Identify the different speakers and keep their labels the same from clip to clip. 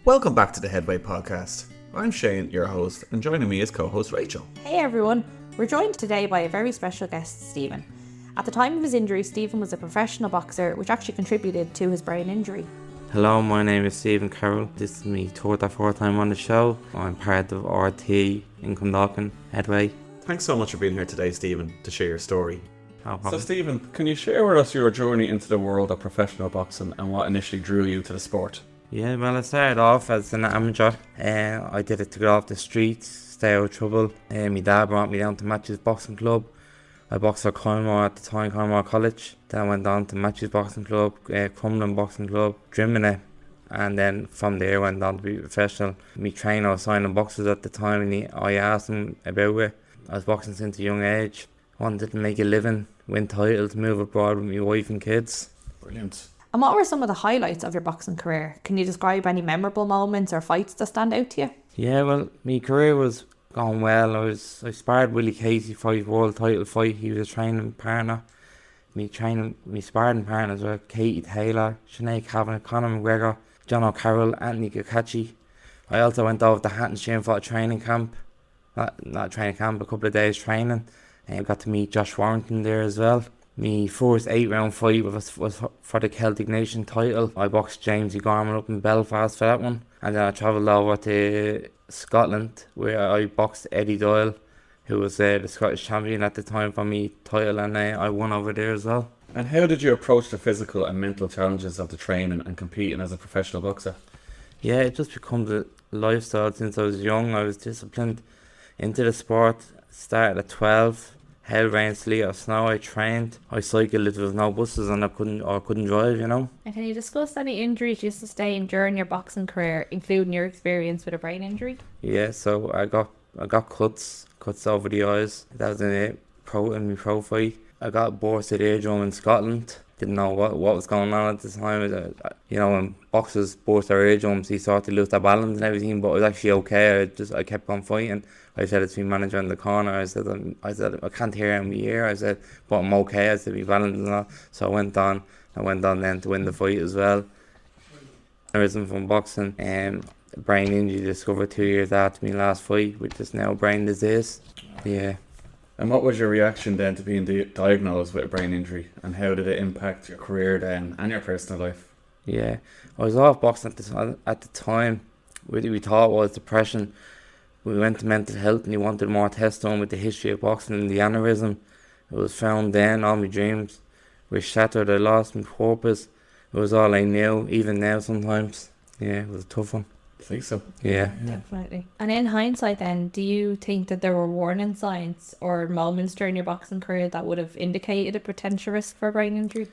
Speaker 1: Welcome back to the Headway Podcast. I'm Shane, your host, and joining me is co-host Rachel.
Speaker 2: Hey everyone, we're joined today by a very special guest, Stephen. At the time of his injury, Stephen was a professional boxer, which actually contributed to his brain injury.
Speaker 3: Hello, my name is Stephen Carroll. This is me third or fourth time on the show. I'm part of RT in Clondalkin, Headway.
Speaker 1: Thanks so much for being here today, Stephen, to share your story.
Speaker 3: No problem.
Speaker 1: So Stephen, can you share with us your journey into the world of professional boxing and what initially drew you to the sport?
Speaker 3: Yeah, well, I started off as an amateur. I did it to get off the streets, stay out of trouble. My dad brought me down to Matthews Boxing Club. I boxed for Coyle at the time, Coyle College. Then I went on to Matthews Boxing Club, Crumlin Boxing Club, Drimina. And then from there went on to be professional. My trainer was signing boxers at the time, and I asked him about it. I was boxing since a young age. Wanted to make a living, win titles, move abroad with my wife and kids.
Speaker 1: Brilliant.
Speaker 2: And what were some of the highlights of your boxing career? Can you describe any memorable moments or fights that stand out to you?
Speaker 3: Yeah, well, my career was going well. I sparred Willie Casey for his world title fight. He was a training partner. My sparring partners were Katie Taylor, Sinead Kavanagh, Conor McGregor, John O'Carroll, Anthony Kakachi. I also went over to Hatton for a training camp. Not a training camp, a couple of days training. And I got to meet Josh Warrington there as well. My first 8-round fight was for the Celtic Nation title. I boxed James Gorman up in Belfast for that one. And then I travelled over to Scotland where I boxed Eddie Doyle, who was the Scottish champion at the time for me title, and I won over there as well.
Speaker 1: And how did you approach the physical and mental challenges of the training and competing as a professional boxer?
Speaker 3: Yeah, it just becomes a lifestyle. Since I was young, I was disciplined into the sport. Started at 12. Hell, rain, sleet or snow, I trained. I cycled if there was no buses and I couldn't drive, you know.
Speaker 2: And can you discuss any injuries you sustained during your boxing career, including your experience with a brain injury?
Speaker 3: Yeah, so I got cuts over the eyes. That was in my pro fight. I got bursted eardrum in Scotland. Didn't know what was going on at the time. You know, when boxers burst their eardrums, he started to lose their balance and everything, but it was actually okay. I kept on fighting. I said it to my manager in the corner. I said I can't hear in my ear. I said, but I'm okay. I said my balance and all. So I went on then to win the fight as well. Aneurysm from boxing and brain injury discovered 2 years after my last fight, which is now brain disease. Yeah.
Speaker 1: And what was your reaction then to being diagnosed with a brain injury, and how did it impact your career then and your personal life?
Speaker 3: Yeah, I was off boxing at the time. What we thought was depression. We went to mental health and he wanted more tests done with the history of boxing and the aneurysm. It was found then. All my dreams were shattered. I lost my purpose. It was all I knew, even now sometimes. Yeah, it was a tough one.
Speaker 1: I think so.
Speaker 3: Yeah.
Speaker 2: Definitely. And in hindsight then, do you think that there were warning signs or moments during your boxing career that would have indicated a potential risk for brain injury?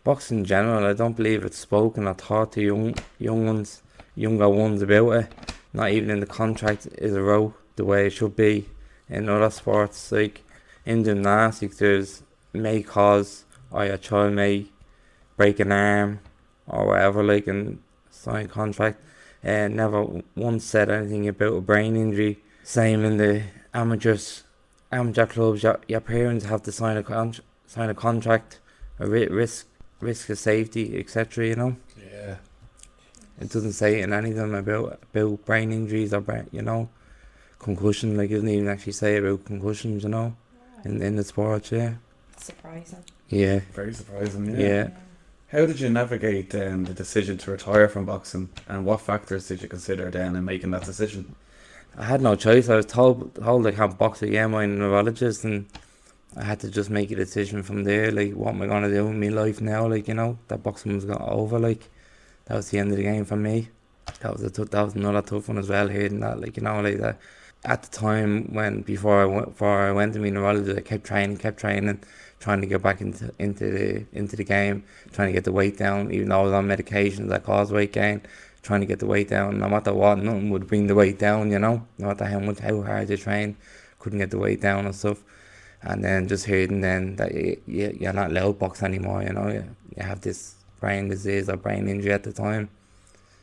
Speaker 3: Boxing in general, I don't believe it's spoken or taught to younger ones about it. Not even in the contract is a wrote the way it should be. In other sports, like in gymnastics, there's may cause or your child may break an arm or whatever, like in sign contract. And never once said anything about a brain injury. Same in the amateur clubs. Your parents have to sign a contract, a risk of safety, etc. You know.
Speaker 1: Yeah.
Speaker 3: It doesn't say in any of them about brain injuries or concussion. Like it doesn't even actually say about concussions. You know, in the sport. Yeah.
Speaker 2: Surprising.
Speaker 3: Yeah.
Speaker 1: Very surprising.
Speaker 3: Yeah.
Speaker 1: How did you navigate the decision to retire from boxing, and what factors did you consider then in making that decision?
Speaker 3: I had no choice. I was told I can't box again by a neurologist, and I had to just make a decision from there. Like, what am I gonna do with my life now? Like, you know, that boxing was got over. Like, that was the end of the game for me. That was another tough one as well. Hearing that, like, you know, like that. At the time before I went to my neurologist, I kept training, trying to get back into the game, trying to get the weight down, even though I was on medications that cause weight gain, trying to get the weight down. No matter what, nothing would bring the weight down, you know. No matter how hard you train, couldn't get the weight down and stuff. And then just hearing then that you're not allowed to box anymore, you know. You have this brain disease or brain injury at the time.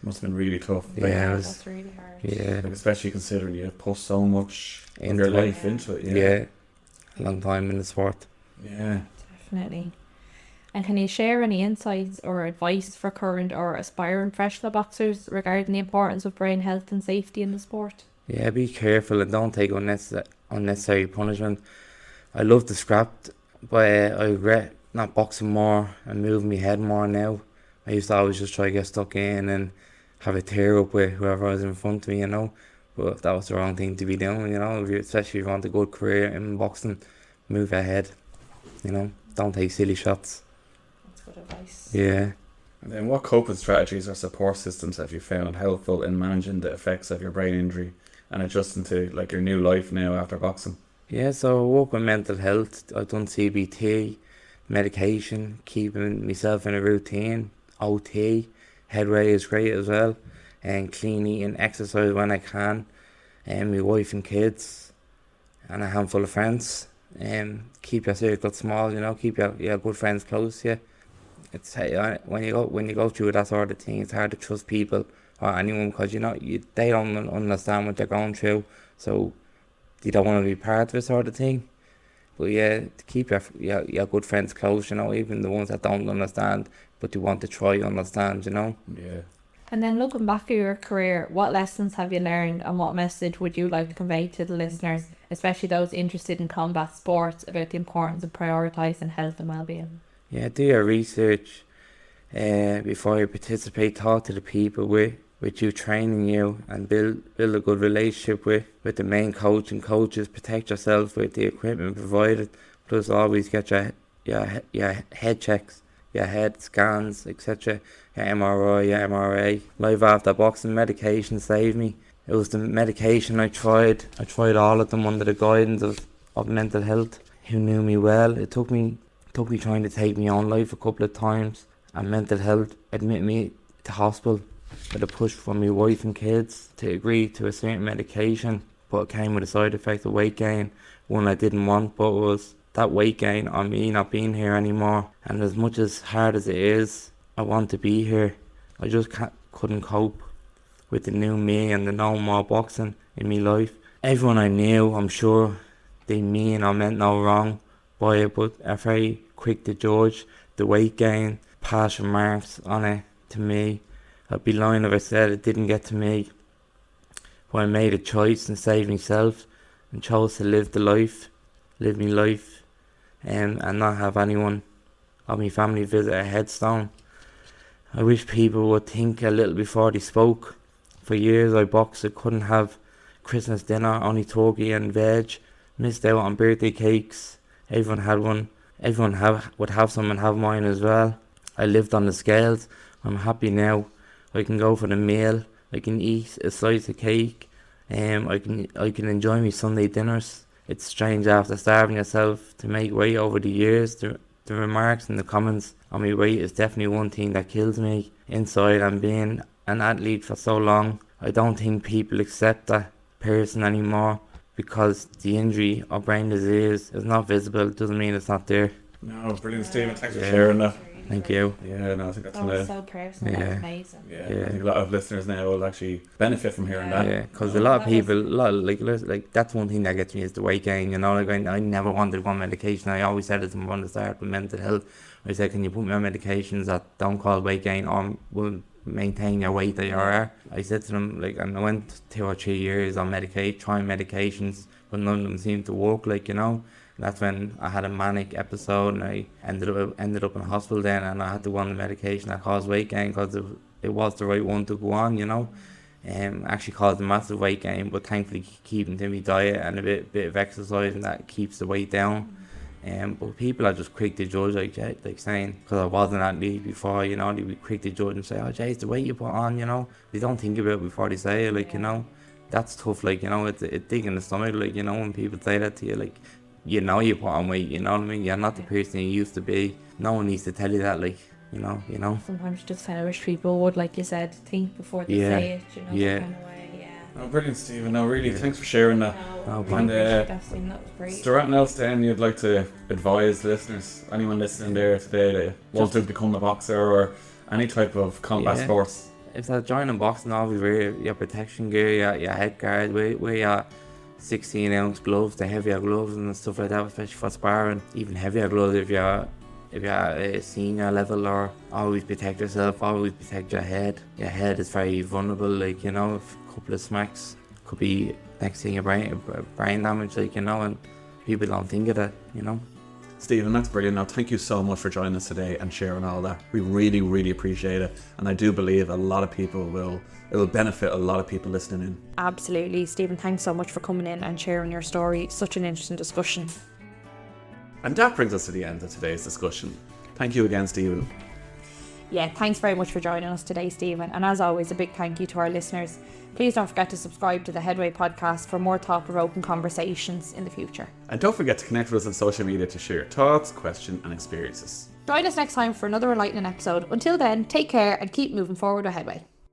Speaker 1: Must have been really tough.
Speaker 3: Yeah,
Speaker 2: that's really hard.
Speaker 3: Yeah.
Speaker 1: Like, especially considering you put so much of your life into it.
Speaker 3: Yeah. A long time in the sport.
Speaker 1: Yeah.
Speaker 2: Definitely. And can you share any insights or advice for current or aspiring professional boxers regarding the importance of brain health and safety in the sport?
Speaker 3: Yeah, be careful and don't take unnecessary punishment. I love the scrap, but I regret not boxing more and moving my head more now. I used to always just try to get stuck in and have a tear up with whoever was in front of me, But that was the wrong thing to be doing, especially if you want a good career in boxing, move ahead, Don't take silly shots.
Speaker 2: That's good advice.
Speaker 3: Yeah.
Speaker 1: And then what coping strategies or support systems have you found helpful in managing the effects of your brain injury and adjusting to like your new life now after boxing?
Speaker 3: Yeah, so I work with mental health. I've done CBT, medication, keeping myself in a routine, OT, Headway is great as well, and clean eating, exercise when I can, and my wife and kids, and a handful of friends. Keep your circle small, keep your good friends close to you. It's when you go through that sort of thing, it's hard to trust people or anyone because they don't understand what they're going through, so you don't want to be part of this sort of thing. But yeah, to keep your good friends close, even the ones that don't understand, but you want to try to understand,
Speaker 1: Yeah.
Speaker 2: And then looking back at your career, what lessons have you learned and what message would you like to convey to the listeners, especially those interested in combat sports, about the importance of prioritising health and well-being?
Speaker 3: Yeah, do your research before you participate. Talk to the people with you training you and build a good relationship with the main coach and coaches. Protect yourself with the equipment provided. Plus always get your head checks, your head scans, etc. Your MRI, your MRA. Live after boxing, medication saved me. It was the medication I tried. I tried all of them under the guidance of mental health, who knew me well. It took me trying to take my own life a couple of times, and mental health admitted me to hospital with a push from my wife and kids to agree to a certain medication, but it came with a side effect of weight gain, one I didn't want, but it was that weight gain on me not being here anymore. And as much as hard as it is, I want to be here. I just couldn't cope with the new me and the no more boxing in my life. Everyone I knew, I'm sure they mean or meant no wrong by it, but are very quick to judge the weight gain, pass remarks on it to me. I'd be lying if I said it didn't get to me. But I made a choice and saved myself and chose to live my life, and not have anyone of my family visit a headstone. I wish people would think a little before they spoke. For years I boxed, I couldn't have Christmas dinner, only turkey and veg, missed out on birthday cakes. Everyone had one, would have some and have mine as well. I lived on the scales. I'm happy now. I can go for the meal, I can eat a slice of cake, I can enjoy my Sunday dinners. It's strange after starving yourself to make weight over the years. The remarks and the comments on my weight is definitely one thing that kills me inside, and being an athlete for so long, I don't think people accept that person anymore, because the injury or brain disease is not visible. It doesn't mean it's not there.
Speaker 1: No, brilliant, Stephen. Thanks for sharing that.
Speaker 3: Thank you.
Speaker 1: Yeah, no, I think that's
Speaker 2: That was so personal.
Speaker 3: Yeah.
Speaker 2: That was amazing.
Speaker 1: I think a lot of listeners now will actually benefit from hearing that.
Speaker 3: Yeah, because a lot of people, like that's one thing that gets me is the weight gain. Like I never wanted one medication. I always said it from the start with mental health. I said, can you put me on medications that don't cause weight gain or will maintain your weight that you are? I said to them, and I went 2 or 3 years on trying medications, but none of them seemed to work. That's when I had a manic episode, and I ended up in hospital then, and I had to go on the medication that caused weight gain, because it was the right one to go on, actually caused a massive weight gain, but thankfully keeping to my diet and a bit of exercise, and that keeps the weight down. But people are just quick to judge, like saying, because I wasn't at athlete before, they'd be quick to judge and say, oh, Jay, it's the weight you put on, They don't think about it before they say it, That's tough, it's a dig in the stomach, when people say that to you, you put on weight, you know what I mean? You're not the person you used to be. No one needs to tell you that, you know.
Speaker 2: Sometimes you just kind of wish people would, like you said, think before they say it, that kind of way,
Speaker 1: Oh, brilliant, Stephen. No, really, thanks for sharing that.
Speaker 2: No,
Speaker 1: And
Speaker 2: that was great.
Speaker 1: is there anything else then you'd like to advise listeners, anyone listening there today that wants to become a boxer or any type of combat sports?
Speaker 3: If they're joining boxing, always wear your protection gear, your head guard, wear your 16-ounce gloves, the heavier gloves and stuff like that, especially for sparring. Even heavier gloves if you're if you're at a senior level, or always protect yourself, always protect your head. Your head is very vulnerable, like, you know, if a couple of smacks could be next thing your brain damage, like, you know, and people don't think of that, you know.
Speaker 1: Stephen, that's brilliant. Now, thank you so much for joining us today and sharing all that. We really, really appreciate it. And I do believe a lot of people it will benefit a lot of people listening in.
Speaker 4: Absolutely. Stephen, thanks so much for coming in and sharing your story. Such an interesting discussion.
Speaker 1: And that brings us to the end of today's discussion. Thank you again, Stephen.
Speaker 4: Yeah, thanks very much for joining us today, Stephen. And as always, a big thank you to our listeners. Please don't forget to subscribe to the Headway Podcast for more thought-provoking conversations in the future.
Speaker 1: And don't forget to connect with us on social media to share your thoughts, questions and experiences.
Speaker 4: Join us next time for another enlightening episode. Until then, take care and keep moving forward with Headway.